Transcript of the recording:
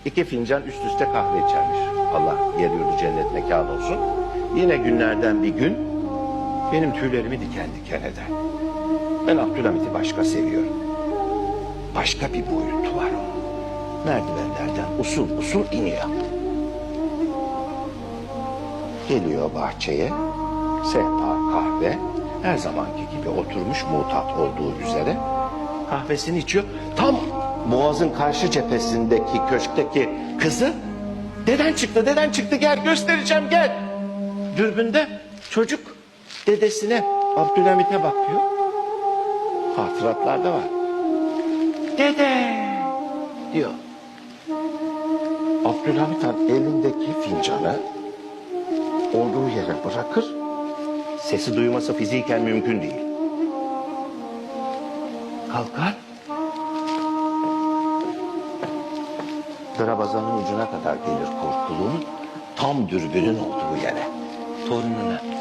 2 fincan üst üste kahve içermiş. Allah yer yurdu cennet mekan olsun. Yine günlerden bir gün benim tüylerimi diken diken eder. Ben Abdülhamit'i başka seviyorum. Başka bir boyutu var onun. Merdivenlerden usul usul iniyor. Geliyor bahçeye, sehpa, kahve, her zamanki gibi oturmuş mutat olduğu üzere kahvesini içiyor. Tam Boğaz'ın karşı cephesindeki köşkteki kızı, deden çıktı gel göstereceğim gel. Dürbünde çocuk dedesine, Abdülhamit'e bakıyor. Hatıratlarda var. Dede diyor. Abdülhamit Han elindeki fincanı olduğu yere bırakır. Sesi duyması fiziken mümkün değil. Kalkar. Darabazanın ucuna kadar gelir korkuluğun, tam dürbünün olduğu yere. Torununa